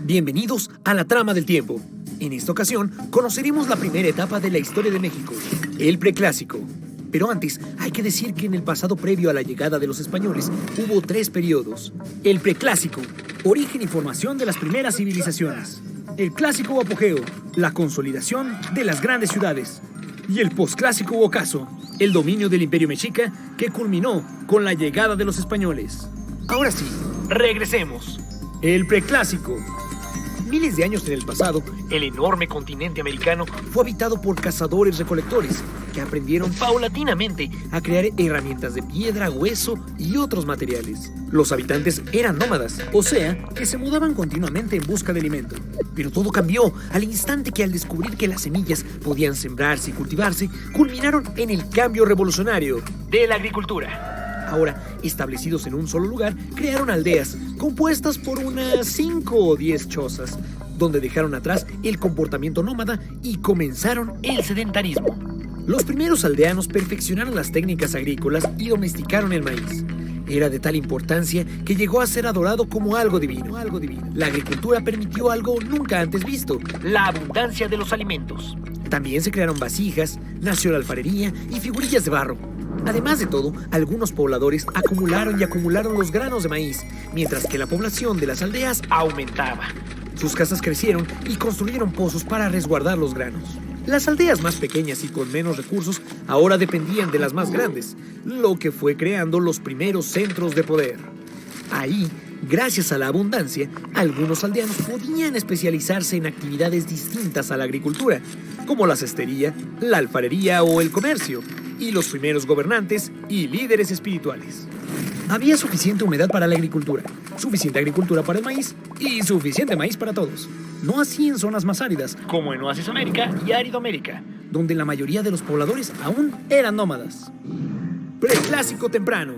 Bienvenidos a la Trama del Tiempo. En esta ocasión conoceremos la primera etapa de la historia de México, el Preclásico. Pero antes, hay que decir que en el pasado previo a la llegada de los españoles hubo 3 periodos. El Preclásico, origen y formación de las primeras civilizaciones. El Clásico o apogeo, la consolidación de las grandes ciudades. Y el Posclásico o ocaso, el dominio del Imperio Mexica que culminó con la llegada de los españoles. Ahora sí, regresemos. El Preclásico. Miles de años en el pasado, el enorme continente americano fue habitado por cazadores-recolectores que aprendieron paulatinamente a crear herramientas de piedra, hueso y otros materiales. Los habitantes eran nómadas, o sea, que se mudaban continuamente en busca de alimento. Pero todo cambió al instante que al descubrir que las semillas podían sembrarse y cultivarse, culminaron en el cambio revolucionario de la agricultura. Ahora, establecidos en un solo lugar, crearon aldeas compuestas por unas 5 o 10 chozas, donde dejaron atrás el comportamiento nómada y comenzaron el sedentarismo. Los primeros aldeanos perfeccionaron las técnicas agrícolas y domesticaron el maíz. Era de tal importancia que llegó a ser adorado como algo divino. La agricultura permitió algo nunca antes visto: la abundancia de los alimentos. También se crearon vasijas, nació la alfarería y figurillas de barro. Además de todo, algunos pobladores acumularon los granos de maíz, mientras que la población de las aldeas aumentaba. Sus casas crecieron y construyeron pozos para resguardar los granos. Las aldeas más pequeñas y con menos recursos ahora dependían de las más grandes, lo que fue creando los primeros centros de poder. Ahí, gracias a la abundancia, algunos aldeanos podían especializarse en actividades distintas a la agricultura, como la cestería, la alfarería o el comercio, y los primeros gobernantes y líderes espirituales. Había suficiente humedad para la agricultura, suficiente agricultura para el maíz y suficiente maíz para todos. No así en zonas más áridas, como en Oasis América y Árido-América, donde la mayoría de los pobladores aún eran nómadas. Preclásico temprano.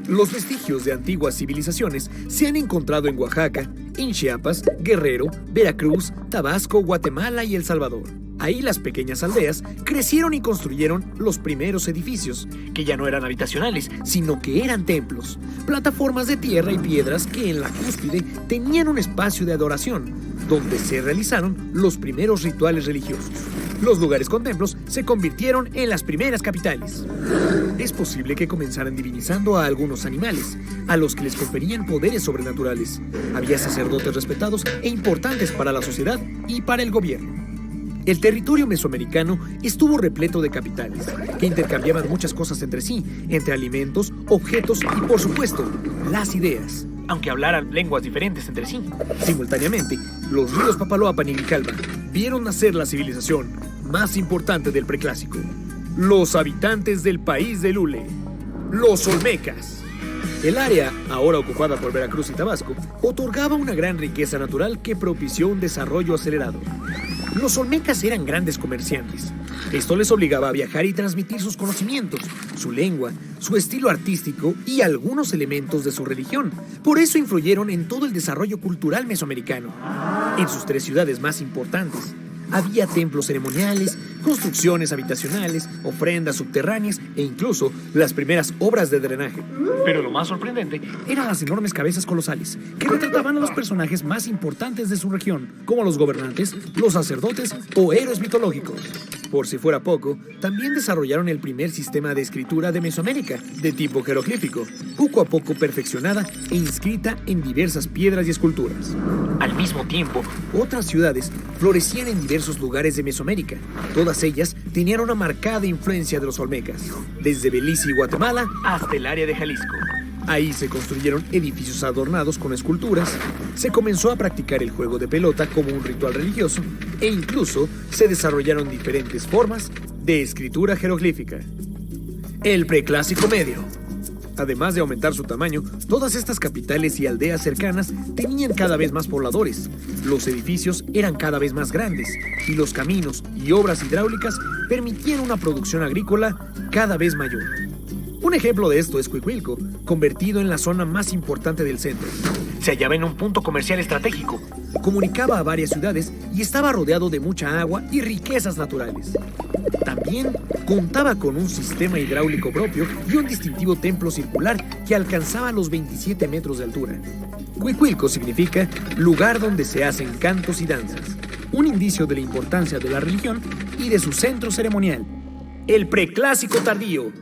Los vestigios de antiguas civilizaciones se han encontrado en Oaxaca, en Chiapas, Guerrero, Veracruz, Tabasco, Guatemala y El Salvador. Ahí las pequeñas aldeas crecieron y construyeron los primeros edificios, que ya no eran habitacionales, sino que eran templos, plataformas de tierra y piedras que en la cúspide tenían un espacio de adoración, donde se realizaron los primeros rituales religiosos. Los lugares con templos se convirtieron en las primeras capitales. Es posible que comenzaran divinizando a algunos animales, a los que les conferían poderes sobrenaturales. Había sacerdotes respetados e importantes para la sociedad y para el gobierno. El territorio mesoamericano estuvo repleto de capitales, que intercambiaban muchas cosas entre sí, entre alimentos, objetos y, por supuesto, las ideas, aunque hablaran lenguas diferentes entre sí. Simultáneamente, los ríos Papaloapan y Grijalva vieron nacer la civilización más importante del Preclásico: los habitantes del país de Lule, los olmecas. El área, ahora ocupada por Veracruz y Tabasco, otorgaba una gran riqueza natural que propició un desarrollo acelerado. Los olmecas eran grandes comerciantes. Esto les obligaba a viajar y transmitir sus conocimientos, su lengua, su estilo artístico y algunos elementos de su religión. Por eso influyeron en todo el desarrollo cultural mesoamericano. En sus 3 ciudades más importantes, había templos ceremoniales, construcciones habitacionales, ofrendas subterráneas e incluso las primeras obras de drenaje. Pero lo más sorprendente eran las enormes cabezas colosales, que retrataban a los personajes más importantes de su región, como los gobernantes, los sacerdotes o héroes mitológicos. Por si fuera poco, también desarrollaron el primer sistema de escritura de Mesoamérica, de tipo jeroglífico, poco a poco perfeccionada e inscrita en diversas piedras y esculturas. Al mismo tiempo, otras ciudades florecían en diversos lugares de Mesoamérica. Todas ellas tenían una marcada influencia de los olmecas, desde Belice y Guatemala hasta el área de Jalisco. Ahí se construyeron edificios adornados con esculturas, se comenzó a practicar el juego de pelota como un ritual religioso e incluso se desarrollaron diferentes formas de escritura jeroglífica. El Preclásico medio. Además de aumentar su tamaño, todas estas capitales y aldeas cercanas tenían cada vez más pobladores. Los edificios eran cada vez más grandes y los caminos y obras hidráulicas permitían una producción agrícola cada vez mayor. Un ejemplo de esto es Cuicuilco, convertido en la zona más importante del centro. Se hallaba en un punto comercial estratégico, comunicaba a varias ciudades y estaba rodeado de mucha agua y riquezas naturales. También contaba con un sistema hidráulico propio y un distintivo templo circular que alcanzaba los 27 metros de altura. Cuicuilco significa lugar donde se hacen cantos y danzas, un indicio de la importancia de la religión y de su centro ceremonial, el preclásico tardío.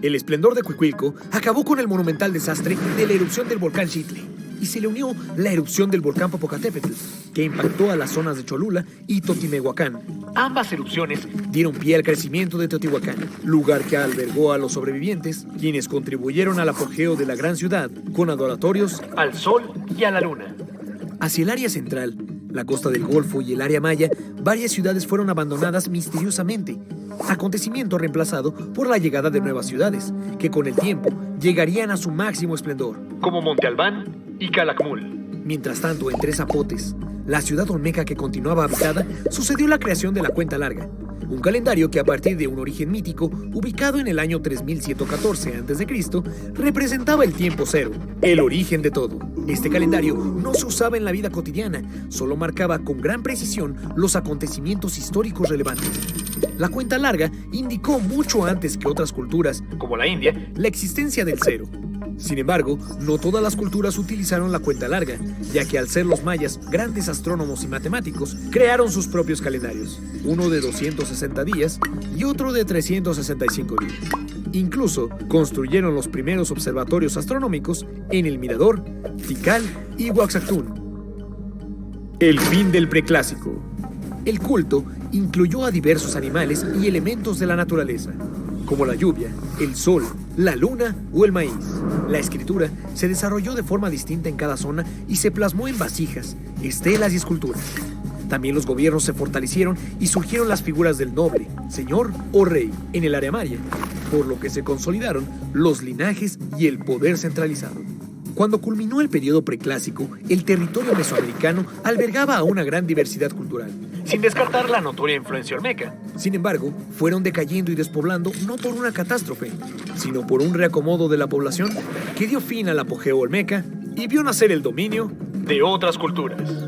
El esplendor de Cuicuilco acabó con el monumental desastre de la erupción del volcán Xitle y se le unió la erupción del volcán Popocatépetl, que impactó a las zonas de Cholula y Totimehuacán. Ambas erupciones dieron pie al crecimiento de Teotihuacán, lugar que albergó a los sobrevivientes, quienes contribuyeron al apogeo de la gran ciudad con adoratorios al sol y a la luna. Hacia el área central, la costa del Golfo y el área maya, varias ciudades fueron abandonadas misteriosamente, acontecimiento reemplazado por la llegada de nuevas ciudades, que con el tiempo llegarían a su máximo esplendor, como Monte Albán y Calakmul. Mientras tanto, en Tres Zapotes, la ciudad olmeca que continuaba habitada, sucedió la creación de la Cuenta Larga, un calendario que a partir de un origen mítico, ubicado en el año 3114 a.C., representaba el tiempo cero, el origen de todo. Este calendario no se usaba en la vida cotidiana, solo marcaba con gran precisión los acontecimientos históricos relevantes. La Cuenta Larga indicó mucho antes que otras culturas, como la India, la existencia del cero. Sin embargo, no todas las culturas utilizaron la Cuenta Larga, ya que al ser los mayas grandes astrónomos y matemáticos, crearon sus propios calendarios, uno de 260 días y otro de 365 días. Incluso construyeron los primeros observatorios astronómicos en El Mirador, Tikal y Huaxactún. El fin del preclásico. El culto incluyó a diversos animales y elementos de la naturaleza, como la lluvia, el sol, la luna o el maíz. La escritura se desarrolló de forma distinta en cada zona y se plasmó en vasijas, estelas y esculturas. También los gobiernos se fortalecieron y surgieron las figuras del noble, señor o rey en el área maya, por lo que se consolidaron los linajes y el poder centralizado. Cuando culminó el periodo preclásico, el territorio mesoamericano albergaba a una gran diversidad cultural, sin descartar la notoria influencia olmeca. Sin embargo, fueron decayendo y despoblando no por una catástrofe, sino por un reacomodo de la población que dio fin al apogeo olmeca y vio nacer el dominio de otras culturas.